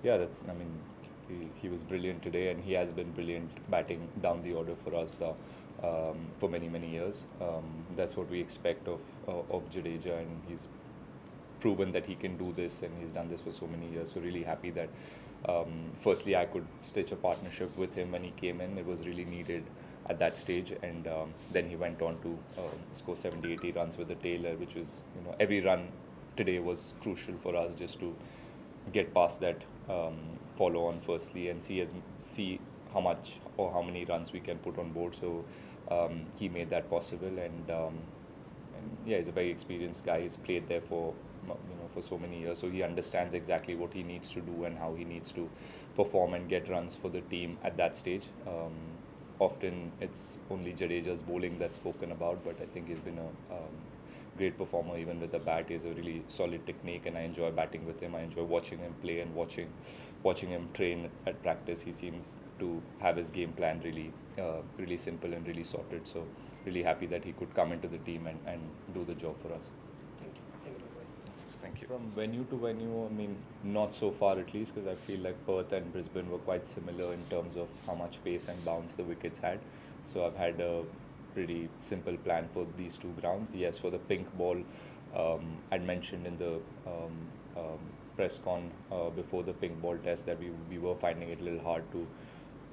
Yeah, I mean, he was brilliant today, and he has been brilliant batting down the order for us for many, many years. That's what we expect of Jadeja, and he's proven that he can do this, and he's done this for so many years. So really happy that firstly I could stitch a partnership with him when he came in. It was really needed at that stage, and then he went on to score 70, 80 runs with the Taylor, which was, every run today was crucial for us just to get past that follow on firstly and see how much or how many runs we can put on board. So he made that possible, and yeah, he's a very experienced guy. He's played there for for so many years, so he understands exactly what he needs to do and how he needs to perform and get runs for the team at that stage. Often it's only Jadeja's bowling that's spoken about, but I think he's been a great performer even with the bat. He has a really solid technique, and I enjoy batting with him. I enjoy watching him play and watching him train at practice. He seems to have his game plan really simple and really sorted. So really happy that he could come into the team and do the job for us. Thank you. Thank you, Bhagai. Thank you. From venue to venue, I mean, not so far at least, because I feel like Perth and Brisbane were quite similar in terms of how much pace and bounce the wickets had. So I've had a pretty simple plan for these two grounds. Yes, for the pink ball, I'd mentioned in the press con before the pink ball test that we were finding it a little hard to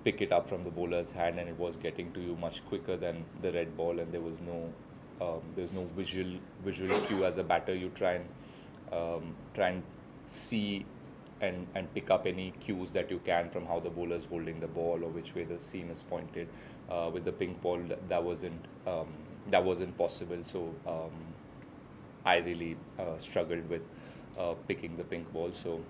pick it up from the bowler's hand, and it was getting to you much quicker than the red ball, and there's no visual cue as a batter. You try and see and pick up any cues that you can from how the bowler is holding the ball or which way the seam is pointed. With the pink ball, that wasn't possible. So I really struggled with picking the pink ball. So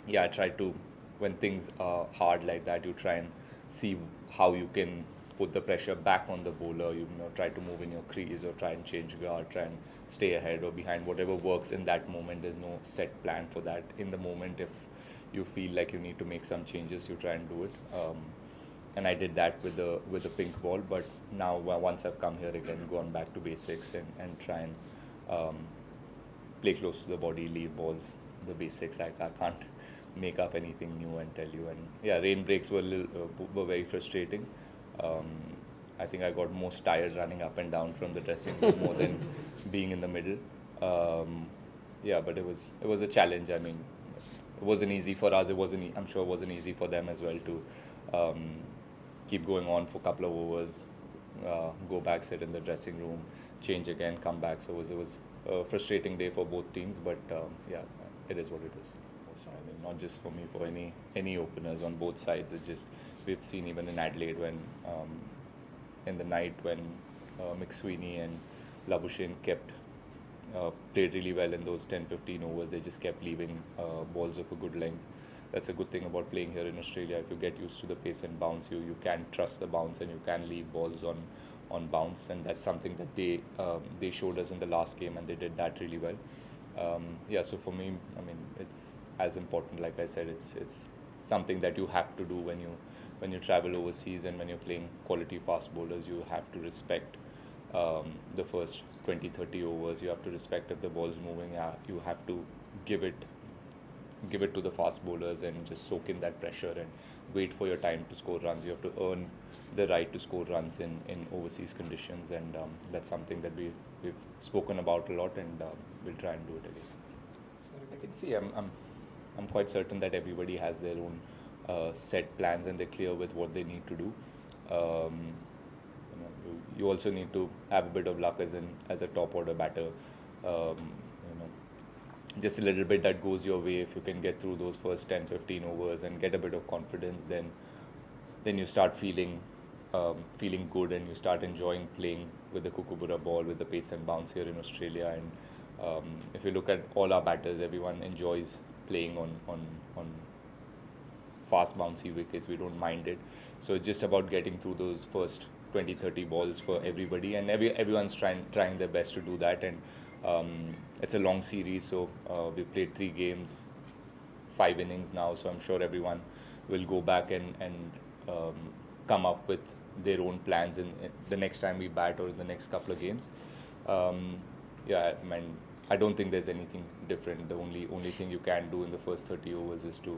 yeah, I try to, when things are hard like that, you try and see how you can put the pressure back on the bowler. Try to move in your crease or try and change guard, try and stay ahead or behind, whatever works in that moment. There's no set plan for that. In the moment, if you feel like you need to make some changes, you try and do it. And I did that with the pink ball. But now, once I've come here again, gone back to basics and try and um, play close to the body, leave balls, the basics. I can't make up anything new and tell you. And yeah, rain breaks were very frustrating. Um, I think I got most tired running up and down from the dressing room more than being in the middle. Um, yeah, but it was a challenge. I mean, it wasn't easy for us. I'm sure it wasn't easy for them as well to um, keep going on for a couple of overs, go back, sit in the dressing room, change again, come back. So it was a frustrating day for both teams, but yeah, it is what it is. I mean, not just for me, for any openers on both sides. It's just we've seen even in Adelaide when in the night when McSweeney and Labuschagne played really well in those 10-15 overs. They just kept leaving balls of a good length. That's a good thing about playing here in Australia. If you get used to the pace and bounce, you can trust the bounce and you can leave balls on bounce, and that's something that they showed us in the last game, and they did that really well. Yeah, so for me, I mean, it's as important. Like I said, it's something that you have to do when you travel overseas and when you're playing quality fast bowlers. You have to respect the first 20-30 overs. You have to respect if the ball's moving. You have to give it give it to the fast bowlers and just soak in that pressure and wait for your time to score runs. You have to earn the right to score runs in overseas conditions, and that's something that we've spoken about a lot, and we'll try and do it again. I think, see, I'm quite certain that everybody has their own set plans and they're clear with what they need to do. You also need to have a bit of luck as a top order batter. Just a little bit that goes your way. If you can get through those first 10-15 overs and get a bit of confidence, then you start feeling good, and you start enjoying playing with the Kookaburra ball, with the pace and bounce here in Australia. And if you look at all our batters, everyone enjoys playing on fast bouncy wickets. We don't mind it. So it's just about getting through those first 20-30 balls for everybody, and everyone's trying their best to do that. And it's a long series, so we've played 3 games, 5 innings now, so I'm sure everyone will go back and come up with their own plans in the next time we bat or in the next couple of games. Yeah, I mean, I don't think there's anything different. The only thing you can do in the first 30 overs is to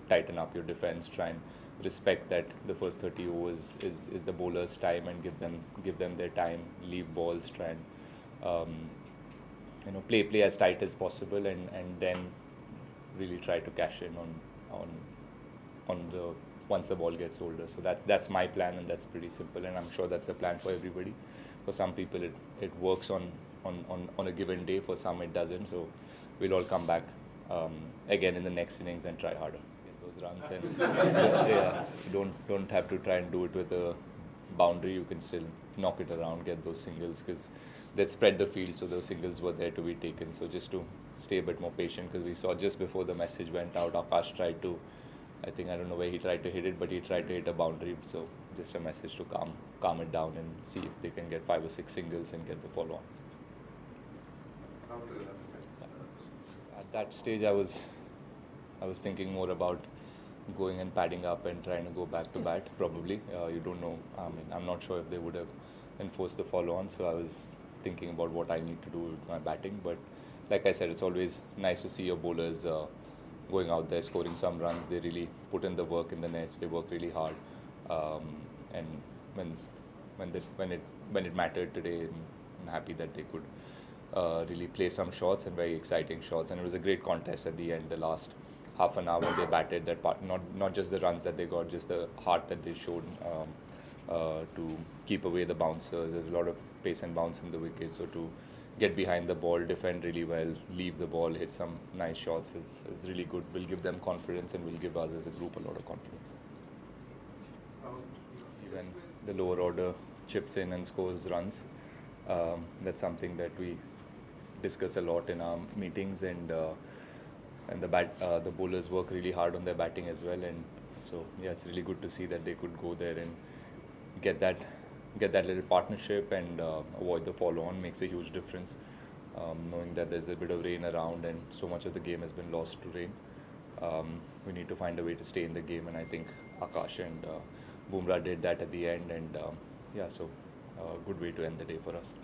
tighten up your defense, try and respect that the first 30 overs is the bowler's time, and give them their time, leave balls, try and play as tight as possible, and then really try to cash in on on the once the ball gets older. So that's my plan, and that's pretty simple, and I'm sure that's the plan for everybody. For some people it works on a given day, for some it doesn't. So we'll all come back again in the next innings and try harder, get those runs, and yeah, don't have to try and do it with a boundary. You can still knock it around, get those singles, because they'd spread the field, so those singles were there to be taken. So just to stay a bit more patient, because we saw just before the message went out, Akash tried to, I don't know where he tried to hit it, but he tried to hit a boundary. So just a message to calm it down and see if they can get 5 or 6 singles and get the follow on. How do you At that stage, I was thinking more about going and padding up and trying to go back to bat. Probably, you don't know. I mean, I'm not sure if they would have enforced the follow on. So I was thinking about what I need to do with my batting. But like I said, it's always nice to see your bowlers going out there scoring some runs. They really put in the work in the nets. They work really hard, and when it mattered today, I'm happy that they could really play some shots, and very exciting shots. And it was a great contest at the end. The last half an hour they batted, that part, not just the runs that they got, just the heart that they showed to keep away the bouncers. There's a lot of pace and bounce in the wicket, so to get behind the ball, defend really well, leave the ball, hit some nice shots is really good. Will give them confidence, and will give us as a group a lot of confidence. When the lower order chips in and scores runs, that's something that we discuss a lot in our meetings, and the bowlers work really hard on their batting as well. And so yeah, it's really good to see that they could go there and get that little partnership, and avoid the follow on makes a huge difference. Knowing that there's a bit of rain around and so much of the game has been lost to rain, we need to find a way to stay in the game, and I think Akash and Bumrah did that at the end, and yeah, so good way to end the day for us.